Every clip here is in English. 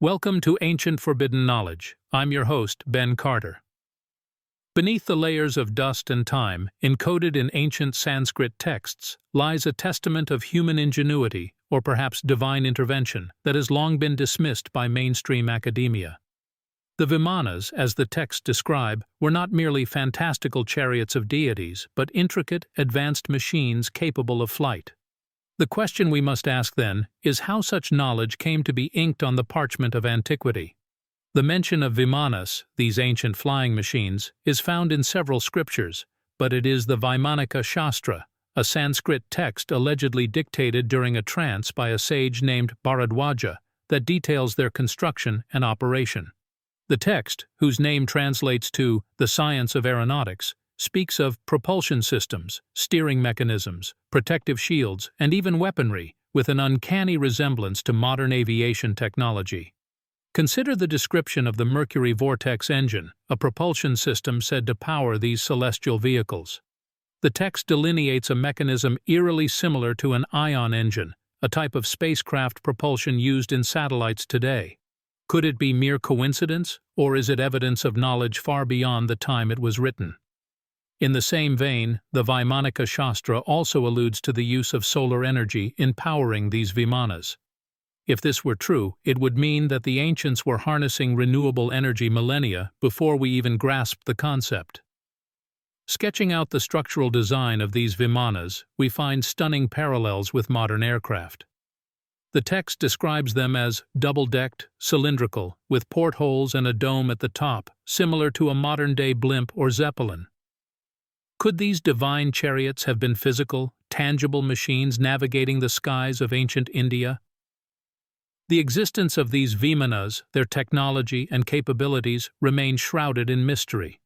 Welcome to Ancient Forbidden Knowledge. I'm your host, Ben Carter. Beneath the layers of dust and time, encoded in ancient Sanskrit texts, lies a testament of human ingenuity, or perhaps divine intervention, that has long been dismissed by mainstream academia. The Vimanas, as the texts describe, were not merely fantastical chariots of deities, but intricate, advanced machines capable of flight. The question we must ask, then, is how such knowledge came to be inked on the parchment of antiquity. The mention of Vimanas, these ancient flying machines, is found in several scriptures, but it is the Vaimanika Shastra, a Sanskrit text allegedly dictated during a trance by a sage named Bharadwaja, that details their construction and operation. The text, whose name translates to the science of aeronautics, speaks of propulsion systems, steering mechanisms, protective shields, and even weaponry, with an uncanny resemblance to modern aviation technology. Consider the description of the Mercury vortex engine, a propulsion system said to power these celestial vehicles. The text delineates a mechanism eerily similar to an ion engine, a type of spacecraft propulsion used in satellites today. Could it be mere coincidence, or is it evidence of knowledge far beyond the time it was written? In the same vein, the Vaimanika Shastra also alludes to the use of solar energy in powering these Vimanas. If this were true, it would mean that the ancients were harnessing renewable energy millennia before we even grasped the concept. Sketching out the structural design of these Vimanas, we find stunning parallels with modern aircraft. The text describes them as double-decked, cylindrical, with portholes and a dome at the top, similar to a modern-day blimp or zeppelin. Could these divine chariots have been physical, tangible machines navigating the skies of ancient India? The existence of these Vimanas, their technology and capabilities, remain shrouded in mystery.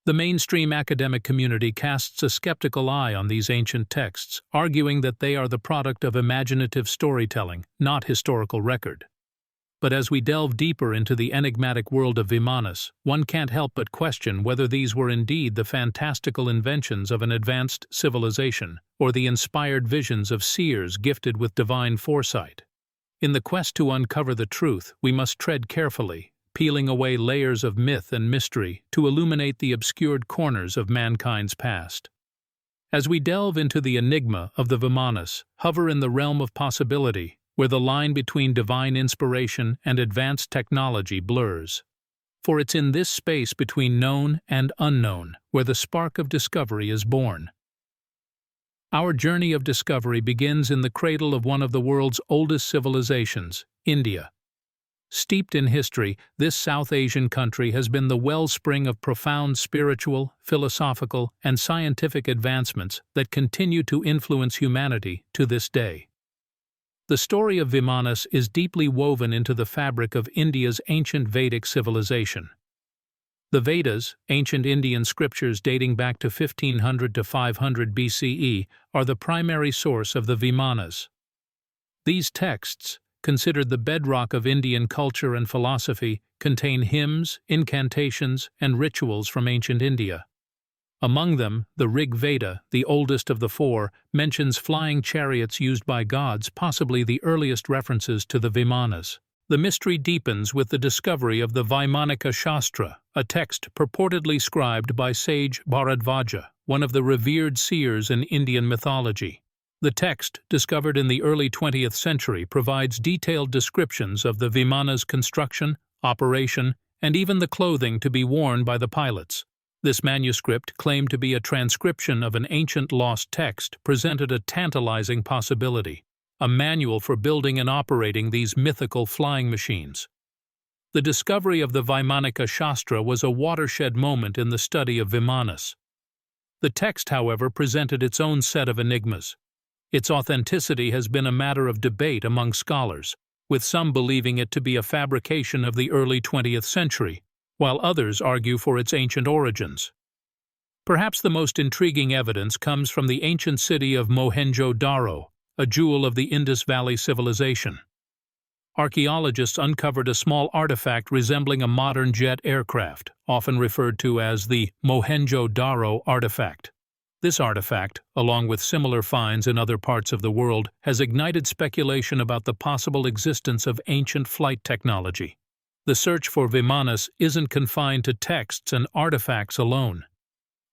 The mainstream academic community casts a skeptical eye on these ancient texts, arguing that they are the product of imaginative storytelling, not historical record. But as we delve deeper into the enigmatic world of Vimanas, one can't help but question whether these were indeed the fantastical inventions of an advanced civilization, or the inspired visions of seers gifted with divine foresight. In the quest to uncover the truth, we must tread carefully, peeling away layers of myth and mystery to illuminate the obscured corners of mankind's past. As we delve into the enigma of the Vimanas, hover in the realm of possibility, where the line between divine inspiration and advanced technology blurs. For it's in this space between known and unknown where the spark of discovery is born. Our journey of discovery begins in the cradle of one of the world's oldest civilizations, India. Steeped in history, this South Asian country has been the wellspring of profound spiritual, philosophical, and scientific advancements that continue to influence humanity to this day. The story of Vimanas is deeply woven into the fabric of India's ancient Vedic civilization. The Vedas, ancient Indian scriptures dating back to 1500 to 500 BCE, are the primary source of the Vimanas. These texts, considered the bedrock of Indian culture and philosophy, contain hymns, incantations, and rituals from ancient India. Among them, the Rig Veda, the oldest of the four, mentions flying chariots used by gods, possibly the earliest references to the Vimanas. The mystery deepens with the discovery of the Vaimanika Shastra, a text purportedly scribed by sage Bharadwaja, one of the revered seers in Indian mythology. The text, discovered in the early 20th century, provides detailed descriptions of the Vimana's construction, operation, and even the clothing to be worn by the pilots. This manuscript, claimed to be a transcription of an ancient lost text, presented a tantalizing possibility: a manual for building and operating these mythical flying machines. The discovery of the Vaimanika Shastra was a watershed moment in the study of Vimanas. The text, however, presented its own set of enigmas. Its authenticity has been a matter of debate among scholars, with some believing it to be a fabrication of the early 20th century, while others argue for its ancient origins. Perhaps the most intriguing evidence comes from the ancient city of Mohenjo-Daro, a jewel of the Indus Valley civilization. Archaeologists uncovered a small artifact resembling a modern jet aircraft, often referred to as the Mohenjo-Daro artifact. This artifact, along with similar finds in other parts of the world, has ignited speculation about the possible existence of ancient flight technology. The search for Vimanas isn't confined to texts and artifacts alone.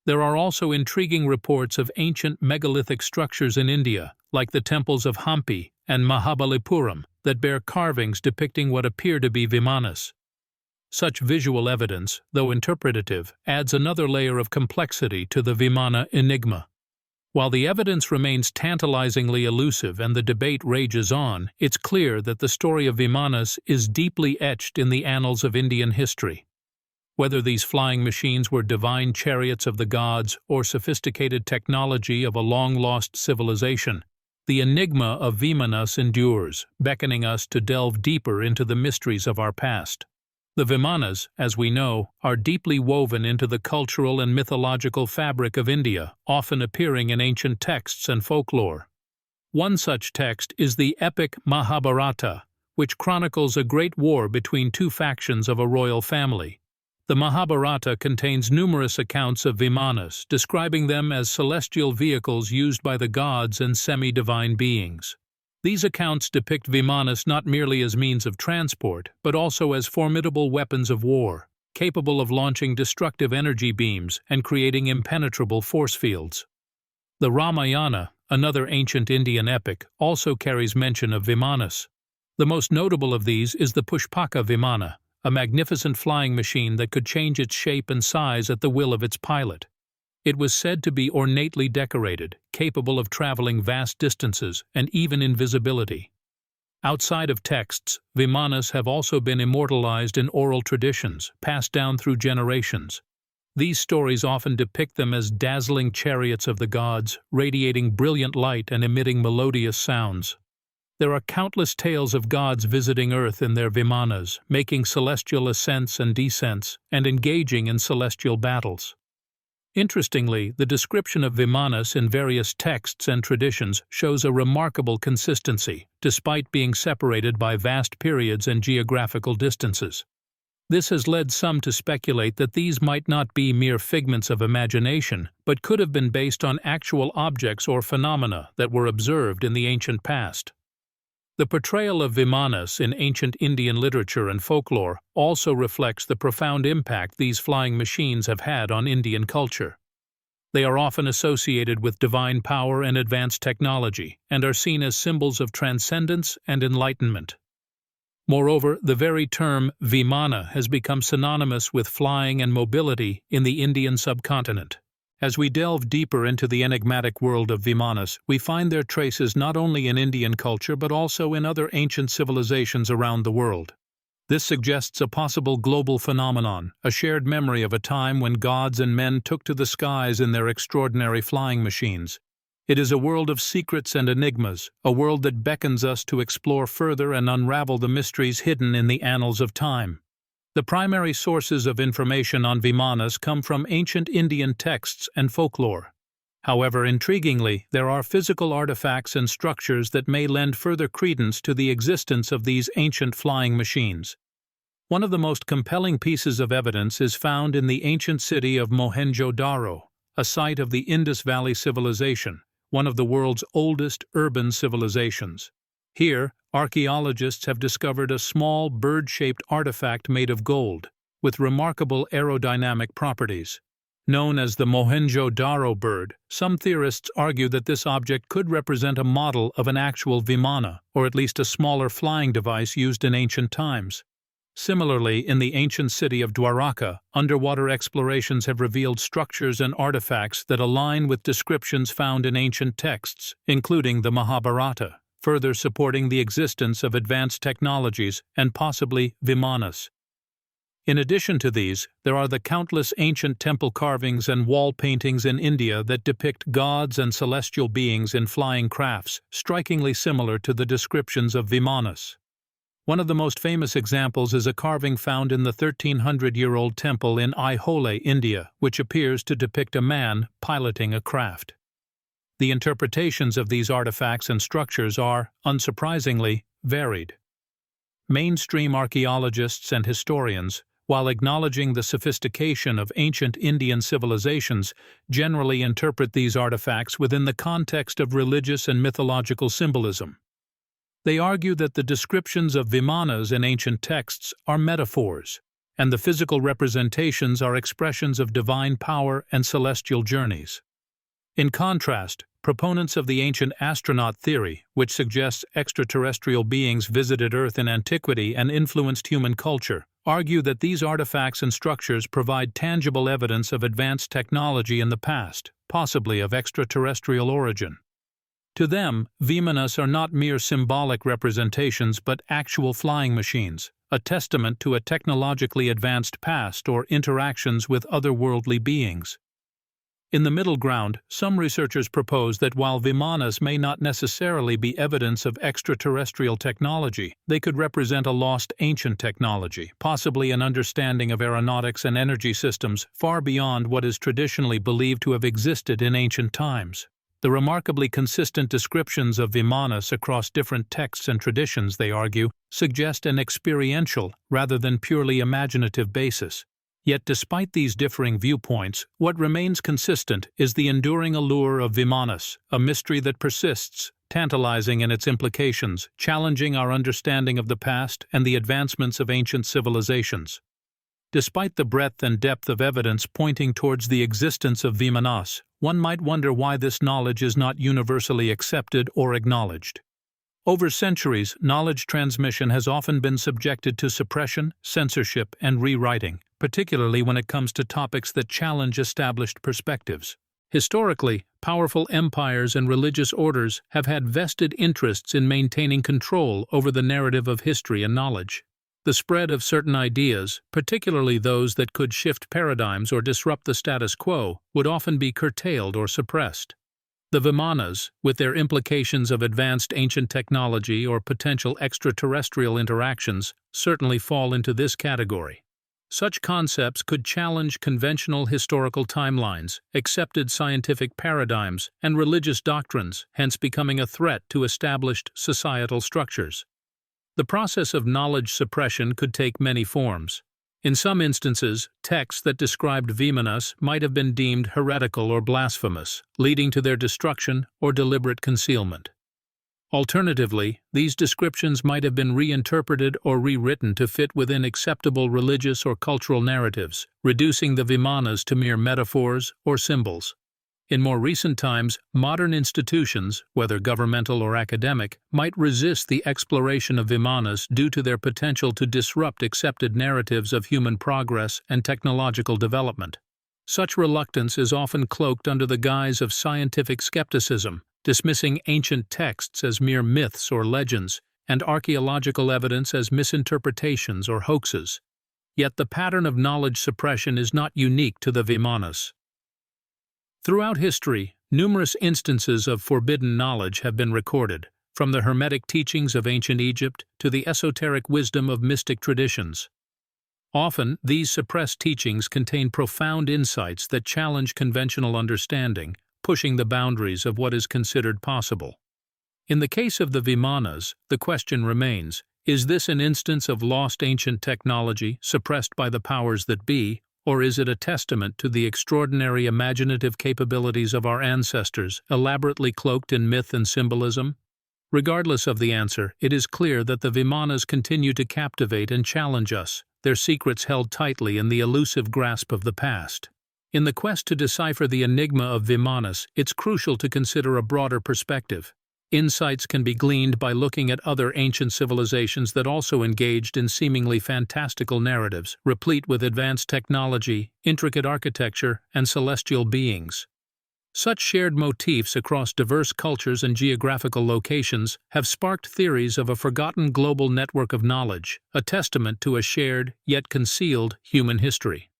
There are also intriguing reports of ancient megalithic structures in India, like the temples of Hampi and Mahabalipuram, that bear carvings depicting what appear to be Vimanas. Such visual evidence, though interpretative, adds another layer of complexity to the Vimana enigma. While the evidence remains tantalizingly elusive and the debate rages on, it's clear that the story of Vimanas is deeply etched in the annals of Indian history. Whether these flying machines were divine chariots of the gods or sophisticated technology of a long-lost civilization, the enigma of Vimanas endures, beckoning us to delve deeper into the mysteries of our past. The Vimanas, as we know, are deeply woven into the cultural and mythological fabric of India, often appearing in ancient texts and folklore. One such text is the epic Mahabharata, which chronicles a great war between two factions of a royal family. The Mahabharata contains numerous accounts of Vimanas, describing them as celestial vehicles used by the gods and semi-divine beings. These accounts depict Vimanas not merely as means of transport, but also as formidable weapons of war, capable of launching destructive energy beams and creating impenetrable force fields. The Ramayana, another ancient Indian epic, also carries mention of Vimanas. The most notable of these is the Pushpaka Vimana, a magnificent flying machine that could change its shape and size at the will of its pilot. It was said to be ornately decorated, capable of traveling vast distances and even invisibility. Outside of texts, Vimanas have also been immortalized in oral traditions, passed down through generations. These stories often depict them as dazzling chariots of the gods, radiating brilliant light and emitting melodious sounds. There are countless tales of gods visiting Earth in their Vimanas, making celestial ascents and descents, and engaging in celestial battles. Interestingly, the description of Vimanas in various texts and traditions shows a remarkable consistency, despite being separated by vast periods and geographical distances. This has led some to speculate that these might not be mere figments of imagination, but could have been based on actual objects or phenomena that were observed in the ancient past. The portrayal of Vimanas in ancient Indian literature and folklore also reflects the profound impact these flying machines have had on Indian culture. They are often associated with divine power and advanced technology, and are seen as symbols of transcendence and enlightenment. Moreover, the very term Vimana has become synonymous with flying and mobility in the Indian subcontinent. As we delve deeper into the enigmatic world of Vimanas, we find their traces not only in Indian culture but also in other ancient civilizations around the world. This suggests a possible global phenomenon, a shared memory of a time when gods and men took to the skies in their extraordinary flying machines. It is a world of secrets and enigmas, a world that beckons us to explore further and unravel the mysteries hidden in the annals of time. The primary sources of information on Vimanas come from ancient Indian texts and folklore. However, intriguingly, there are physical artifacts and structures that may lend further credence to the existence of these ancient flying machines. One of the most compelling pieces of evidence is found in the ancient city of Mohenjo-Daro, a site of the Indus Valley Civilization, one of the world's oldest urban civilizations. Here, archaeologists have discovered a small bird-shaped artifact made of gold, with remarkable aerodynamic properties. Known as the Mohenjo-Daro bird, some theorists argue that this object could represent a model of an actual Vimana, or at least a smaller flying device used in ancient times. Similarly, in the ancient city of Dwaraka, underwater explorations have revealed structures and artifacts that align with descriptions found in ancient texts, including the Mahabharata, further supporting the existence of advanced technologies and possibly Vimanas. In addition to these, there are the countless ancient temple carvings and wall paintings in India that depict gods and celestial beings in flying crafts, strikingly similar to the descriptions of Vimanas. One of the most famous examples is a carving found in the 1300-year-old temple in Aihole, India, which appears to depict a man piloting a craft. The interpretations of these artifacts and structures are, unsurprisingly, varied. Mainstream archaeologists and historians, while acknowledging the sophistication of ancient Indian civilizations, generally interpret these artifacts within the context of religious and mythological symbolism. They argue that the descriptions of Vimanas in ancient texts are metaphors, and the physical representations are expressions of divine power and celestial journeys. In contrast, proponents of the ancient astronaut theory, which suggests extraterrestrial beings visited Earth in antiquity and influenced human culture, argue that these artifacts and structures provide tangible evidence of advanced technology in the past, possibly of extraterrestrial origin. To them, Vimanas are not mere symbolic representations but actual flying machines, a testament to a technologically advanced past or interactions with otherworldly beings. In the middle ground, some researchers propose that while Vimanas may not necessarily be evidence of extraterrestrial technology, they could represent a lost ancient technology, possibly an understanding of aeronautics and energy systems far beyond what is traditionally believed to have existed in ancient times. The remarkably consistent descriptions of Vimanas across different texts and traditions, they argue, suggest an experiential rather than purely imaginative basis. Yet despite these differing viewpoints, what remains consistent is the enduring allure of Vimanas, a mystery that persists, tantalizing in its implications, challenging our understanding of the past and the advancements of ancient civilizations. Despite the breadth and depth of evidence pointing towards the existence of Vimanas, one might wonder why this knowledge is not universally accepted or acknowledged. Over centuries, knowledge transmission has often been subjected to suppression, censorship, and rewriting, particularly when it comes to topics that challenge established perspectives. Historically, powerful empires and religious orders have had vested interests in maintaining control over the narrative of history and knowledge. The spread of certain ideas, particularly those that could shift paradigms or disrupt the status quo, would often be curtailed or suppressed. The Vimanas, with their implications of advanced ancient technology or potential extraterrestrial interactions, certainly fall into this category. Such concepts could challenge conventional historical timelines, accepted scientific paradigms, and religious doctrines, hence becoming a threat to established societal structures. The process of knowledge suppression could take many forms. In some instances, texts that described Vimanas might have been deemed heretical or blasphemous, leading to their destruction or deliberate concealment. Alternatively, these descriptions might have been reinterpreted or rewritten to fit within acceptable religious or cultural narratives, reducing the Vimanas to mere metaphors or symbols. In more recent times, modern institutions, whether governmental or academic, might resist the exploration of Vimanas due to their potential to disrupt accepted narratives of human progress and technological development. Such reluctance is often cloaked under the guise of scientific skepticism, dismissing ancient texts as mere myths or legends, and archaeological evidence as misinterpretations or hoaxes. Yet the pattern of knowledge suppression is not unique to the Vimanas. Throughout history, numerous instances of forbidden knowledge have been recorded, from the Hermetic teachings of ancient Egypt to the esoteric wisdom of mystic traditions. Often, these suppressed teachings contain profound insights that challenge conventional understanding, pushing the boundaries of what is considered possible. In the case of the Vimanas, the question remains, is this an instance of lost ancient technology suppressed by the powers that be, or is it a testament to the extraordinary imaginative capabilities of our ancestors, elaborately cloaked in myth and symbolism? Regardless of the answer, it is clear that the Vimanas continue to captivate and challenge us, their secrets held tightly in the elusive grasp of the past. In the quest to decipher the enigma of Vimanas, it's crucial to consider a broader perspective. Insights can be gleaned by looking at other ancient civilizations that also engaged in seemingly fantastical narratives, replete with advanced technology, intricate architecture, and celestial beings. Such shared motifs across diverse cultures and geographical locations have sparked theories of a forgotten global network of knowledge, a testament to a shared, yet concealed, human history.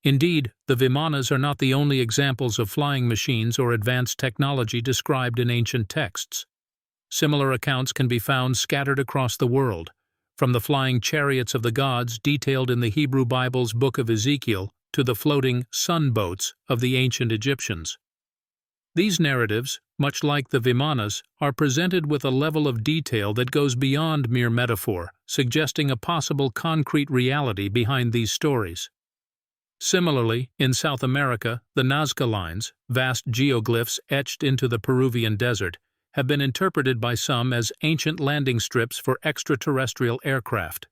Indeed, the Vimanas are not the only examples of flying machines or advanced technology described in ancient texts. Similar accounts can be found scattered across the world, from the flying chariots of the gods detailed in the Hebrew Bible's Book of Ezekiel to the floating sun boats of the ancient Egyptians. These narratives, much like the Vimanas, are presented with a level of detail that goes beyond mere metaphor, suggesting a possible concrete reality behind these stories. Similarly, in South America, the Nazca lines, vast geoglyphs etched into the Peruvian desert, have been interpreted by some as ancient landing strips for extraterrestrial aircraft.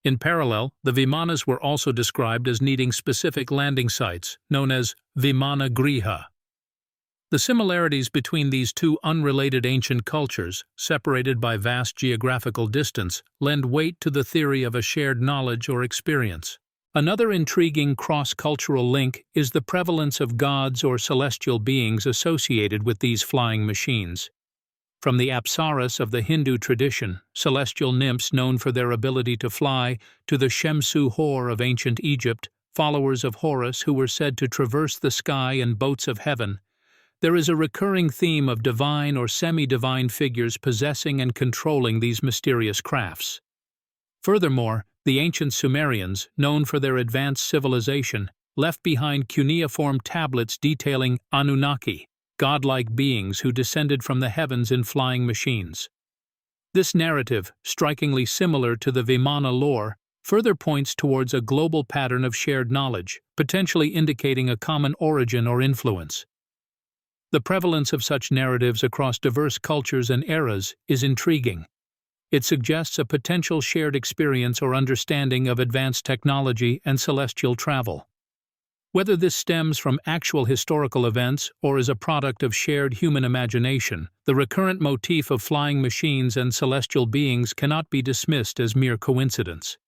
In parallel, the Vimanas were also described as needing specific landing sites, known as Vimana Griha. The similarities between these two unrelated ancient cultures, separated by vast geographical distance, lend weight to the theory of a shared knowledge or experience. Another intriguing cross-cultural link is the prevalence of gods or celestial beings associated with these flying machines. From the Apsaras of the Hindu tradition, celestial nymphs known for their ability to fly, to the Shemsu Hor of ancient Egypt, followers of Horus who were said to traverse the sky in boats of heaven, there is a recurring theme of divine or semi-divine figures possessing and controlling these mysterious crafts. Furthermore, the ancient Sumerians, known for their advanced civilization, left behind cuneiform tablets detailing Anunnaki, godlike beings who descended from the heavens in flying machines. This narrative, strikingly similar to the Vimana lore, further points towards a global pattern of shared knowledge, potentially indicating a common origin or influence. The prevalence of such narratives across diverse cultures and eras is intriguing. It suggests a potential shared experience or understanding of advanced technology and celestial travel. Whether this stems from actual historical events or is a product of shared human imagination, the recurrent motif of flying machines and celestial beings cannot be dismissed as mere coincidence.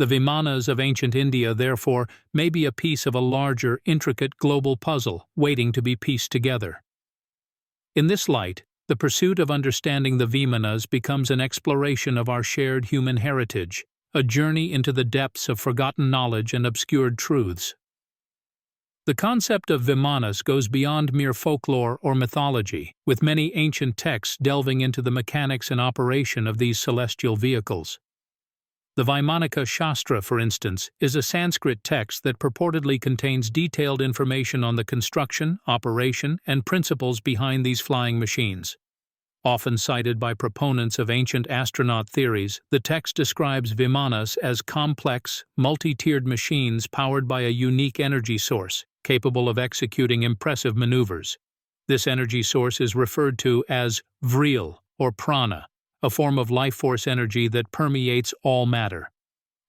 The Vimanas of ancient India, therefore, may be a piece of a larger, intricate global puzzle waiting to be pieced together. In this light, the pursuit of understanding the Vimanas becomes an exploration of our shared human heritage, a journey into the depths of forgotten knowledge and obscured truths. The concept of Vimanas goes beyond mere folklore or mythology, with many ancient texts delving into the mechanics and operation of these celestial vehicles. The Vaimanika Shastra, for instance, is a Sanskrit text that purportedly contains detailed information on the construction, operation, and principles behind these flying machines. Often cited by proponents of ancient astronaut theories, the text describes Vimanas as complex, multi-tiered machines powered by a unique energy source, capable of executing impressive maneuvers. This energy source is referred to as vril, or prana, a form of life force energy that permeates all matter.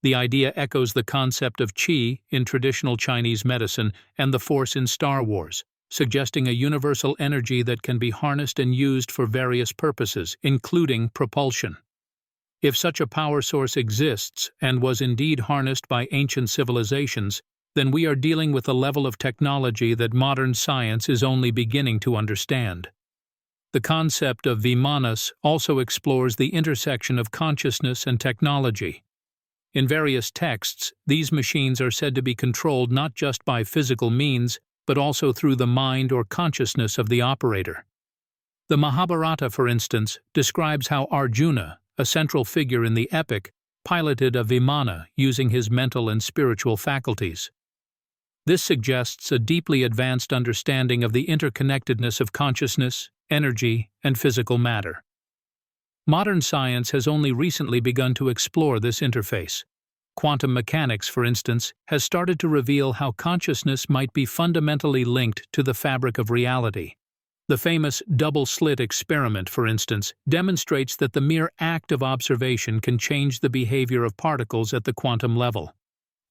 The idea echoes the concept of qi in traditional Chinese medicine and the force in Star Wars, suggesting a universal energy that can be harnessed and used for various purposes, including propulsion. If such a power source exists and was indeed harnessed by ancient civilizations, then we are dealing with a level of technology that modern science is only beginning to understand. The concept of Vimanas also explores the intersection of consciousness and technology. In various texts, these machines are said to be controlled not just by physical means, but also through the mind or consciousness of the operator. The Mahabharata, for instance, describes how Arjuna, a central figure in the epic, piloted a Vimana using his mental and spiritual faculties. This suggests a deeply advanced understanding of the interconnectedness of consciousness, energy, and physical matter. Modern science has only recently begun to explore this interface. Quantum mechanics, for instance, has started to reveal how consciousness might be fundamentally linked to the fabric of reality. The famous double-slit experiment, for instance, demonstrates that the mere act of observation can change the behavior of particles at the quantum level.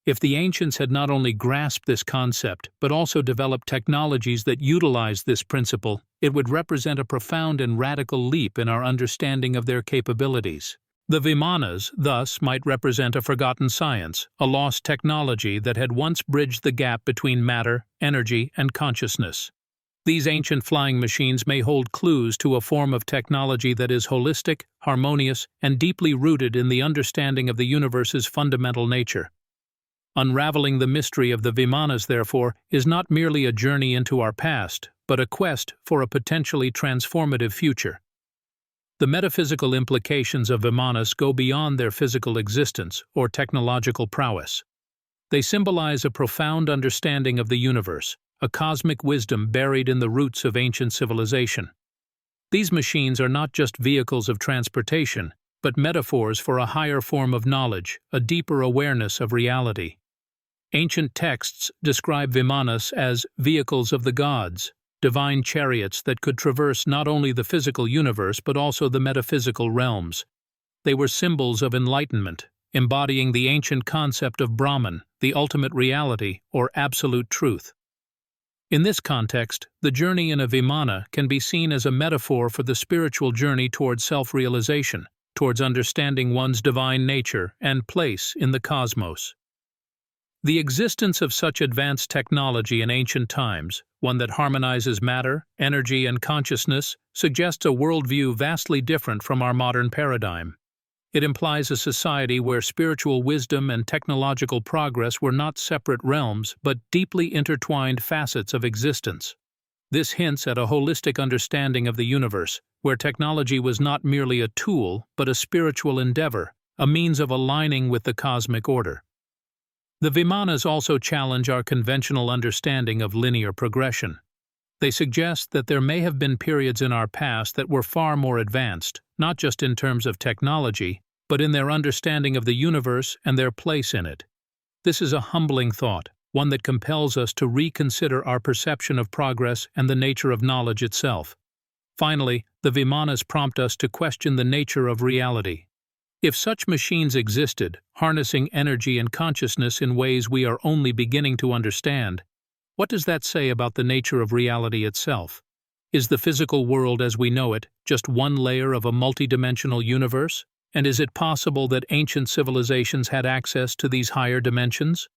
If the ancients had not only grasped this concept, but also developed technologies that utilize this principle, it would represent a profound and radical leap in our understanding of their capabilities. The Vimanas, thus, might represent a forgotten science, a lost technology that had once bridged the gap between matter, energy, and consciousness. These ancient flying machines may hold clues to a form of technology that is holistic, harmonious, and deeply rooted in the understanding of the universe's fundamental nature. Unraveling the mystery of the Vimanas, therefore, is not merely a journey into our past, but a quest for a potentially transformative future. The metaphysical implications of Vimanas go beyond their physical existence or technological prowess. They symbolize a profound understanding of the universe, a cosmic wisdom buried in the roots of ancient civilization. These machines are not just vehicles of transportation, but metaphors for a higher form of knowledge, a deeper awareness of reality. Ancient texts describe Vimanas as vehicles of the gods, divine chariots that could traverse not only the physical universe but also the metaphysical realms. They were symbols of enlightenment, embodying the ancient concept of Brahman, the ultimate reality or absolute truth. In this context, the journey in a Vimana can be seen as a metaphor for the spiritual journey towards self-realization, towards understanding one's divine nature and place in the cosmos. The existence of such advanced technology in ancient times, one that harmonizes matter, energy, and consciousness, suggests a worldview vastly different from our modern paradigm. It implies a society where spiritual wisdom and technological progress were not separate realms but deeply intertwined facets of existence. This hints at a holistic understanding of the universe, where technology was not merely a tool but a spiritual endeavor, a means of aligning with the cosmic order. The Vimanas also challenge our conventional understanding of linear progression. They suggest that there may have been periods in our past that were far more advanced, not just in terms of technology, but in their understanding of the universe and their place in it. This is a humbling thought, one that compels us to reconsider our perception of progress and the nature of knowledge itself. Finally, the Vimanas prompt us to question the nature of reality. If such machines existed, harnessing energy and consciousness in ways we are only beginning to understand, what does that say about the nature of reality itself? Is the physical world as we know it just one layer of a multidimensional universe? And is it possible that ancient civilizations had access to these higher dimensions?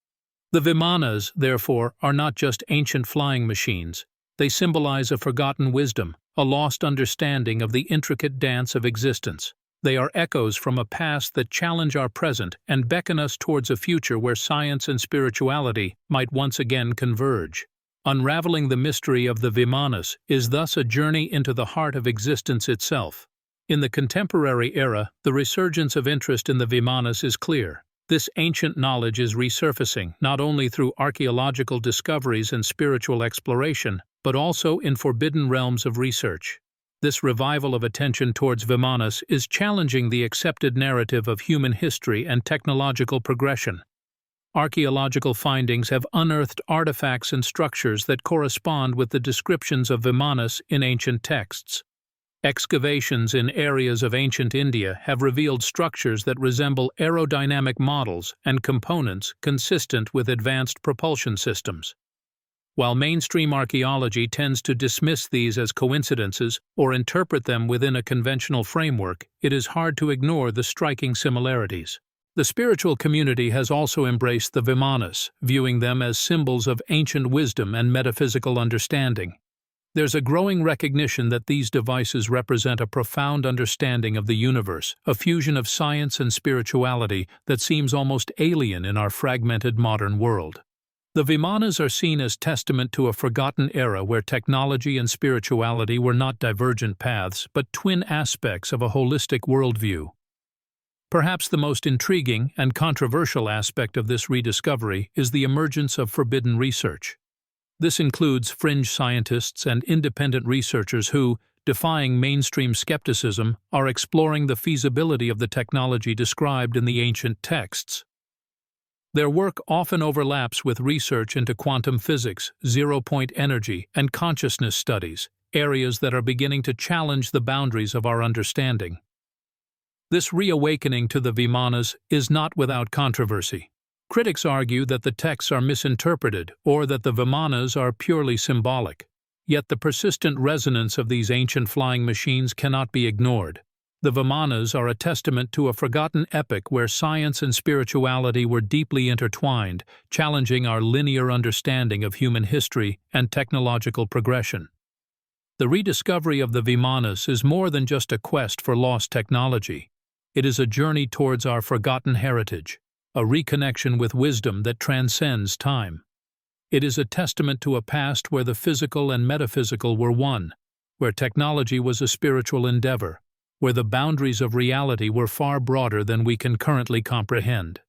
The Vimanas, therefore, are not just ancient flying machines. They symbolize a forgotten wisdom, a lost understanding of the intricate dance of existence. They are echoes from a past that challenge our present and beckon us towards a future where science and spirituality might once again converge. Unraveling the mystery of the Vimanas is thus a journey into the heart of existence itself. In the contemporary era, the resurgence of interest in the Vimanas is clear. This ancient knowledge is resurfacing not only through archaeological discoveries and spiritual exploration, but also in forbidden realms of research. This revival of attention towards Vimanas is challenging the accepted narrative of human history and technological progression. Archaeological findings have unearthed artifacts and structures that correspond with the descriptions of Vimanas in ancient texts. Excavations in areas of ancient India have revealed structures that resemble aerodynamic models and components consistent with advanced propulsion systems. While mainstream archaeology tends to dismiss these as coincidences or interpret them within a conventional framework, it is hard to ignore the striking similarities. The spiritual community has also embraced the Vimanas, viewing them as symbols of ancient wisdom and metaphysical understanding. There's a growing recognition that these devices represent a profound understanding of the universe, a fusion of science and spirituality that seems almost alien in our fragmented modern world. The Vimanas are seen as testament to a forgotten era where technology and spirituality were not divergent paths, but twin aspects of a holistic worldview. Perhaps the most intriguing and controversial aspect of this rediscovery is the emergence of forbidden research. This includes fringe scientists and independent researchers who, defying mainstream skepticism, are exploring the feasibility of the technology described in the ancient texts. Their work often overlaps with research into quantum physics, zero-point energy, and consciousness studies, areas that are beginning to challenge the boundaries of our understanding. This reawakening to the Vimanas is not without controversy. Critics argue that the texts are misinterpreted or that the Vimanas are purely symbolic. Yet the persistent resonance of these ancient flying machines cannot be ignored. The Vimanas are a testament to a forgotten epoch where science and spirituality were deeply intertwined, challenging our linear understanding of human history and technological progression. The rediscovery of the Vimanas is more than just a quest for lost technology. It is a journey towards our forgotten heritage, a reconnection with wisdom that transcends time. It is a testament to a past where the physical and metaphysical were one, where technology was a spiritual endeavor, where the boundaries of reality were far broader than we can currently comprehend.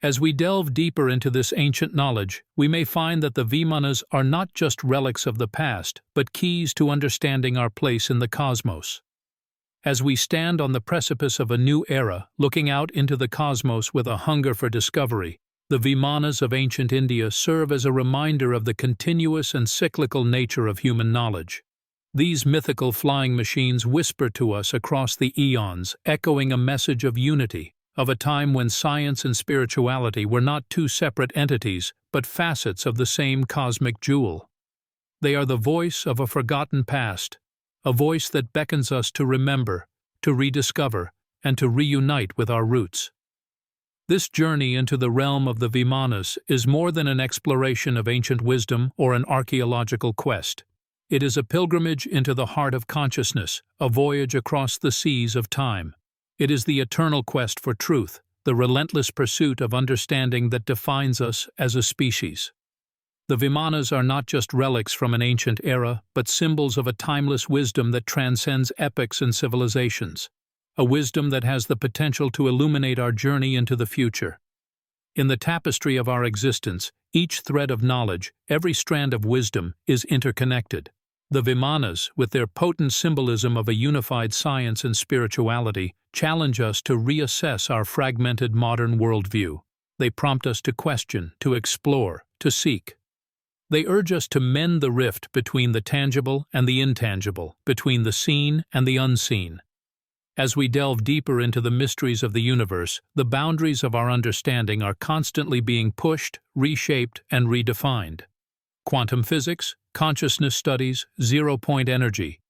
As we delve deeper into this ancient knowledge, we may find that the Vimanas are not just relics of the past, but keys to understanding our place in the cosmos. As we stand on the precipice of a new era, looking out into the cosmos with a hunger for discovery, the Vimanas of ancient India serve as a reminder of the continuous and cyclical nature of human knowledge. These mythical flying machines whisper to us across the eons, echoing a message of unity, of a time when science and spirituality were not two separate entities, but facets of the same cosmic jewel. They are the voice of a forgotten past, a voice that beckons us to remember, to rediscover, and to reunite with our roots. This journey into the realm of the Vimanas is more than an exploration of ancient wisdom or an archaeological quest. It is a pilgrimage into the heart of consciousness, a voyage across the seas of time. It is the eternal quest for truth, the relentless pursuit of understanding that defines us as a species. The Vimanas are not just relics from an ancient era, but symbols of a timeless wisdom that transcends epochs and civilizations, a wisdom that has the potential to illuminate our journey into the future. In the tapestry of our existence, each thread of knowledge, every strand of wisdom, is interconnected. The Vimanas, with their potent symbolism of a unified science and spirituality, challenge us to reassess our fragmented modern worldview. They prompt us to question, to explore, to seek. They urge us to mend the rift between the tangible and the intangible, between the seen and the unseen. As we delve deeper into the mysteries of the universe, the boundaries of our understanding are constantly being pushed, reshaped, and redefined. Quantum physics, consciousness studies, zero-point energy.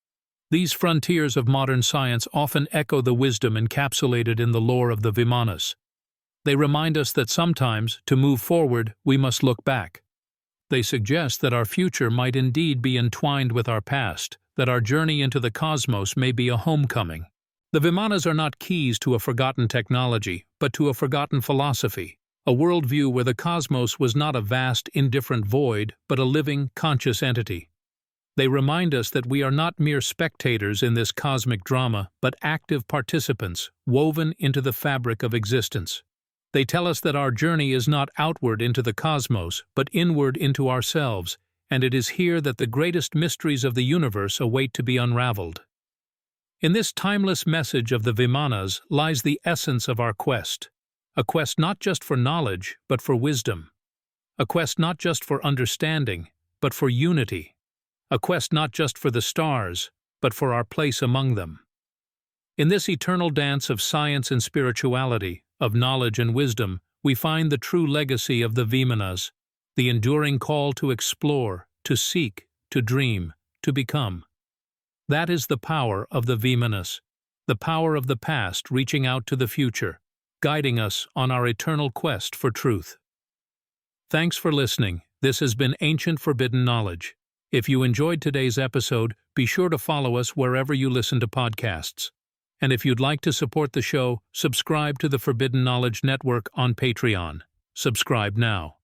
These frontiers of modern science often echo the wisdom encapsulated in the lore of the Vimanas. They remind us that sometimes, to move forward, we must look back. They suggest that our future might indeed be entwined with our past, that our journey into the cosmos may be a homecoming. The Vimanas are not keys to a forgotten technology, but to a forgotten philosophy, a worldview where the cosmos was not a vast, indifferent void, but a living, conscious entity. They remind us that we are not mere spectators in this cosmic drama, but active participants, woven into the fabric of existence. They tell us that our journey is not outward into the cosmos, but inward into ourselves, and it is here that the greatest mysteries of the universe await to be unraveled. In this timeless message of the Vimanas lies the essence of our quest, a quest not just for knowledge, but for wisdom, a quest not just for understanding, but for unity, a quest not just for the stars, but for our place among them. In this eternal dance of science and spirituality, of knowledge and wisdom, we find the true legacy of the Vimanas, the enduring call to explore, to seek, to dream, to become. That is the power of the Vimanas, the power of the past reaching out to the future, guiding us on our eternal quest for truth. Thanks for listening. This has been Ancient Forbidden Knowledge. If you enjoyed today's episode, be sure to follow us wherever you listen to podcasts. And if you'd like to support the show, subscribe to the Forbidden Knowledge Network on Patreon. Subscribe now.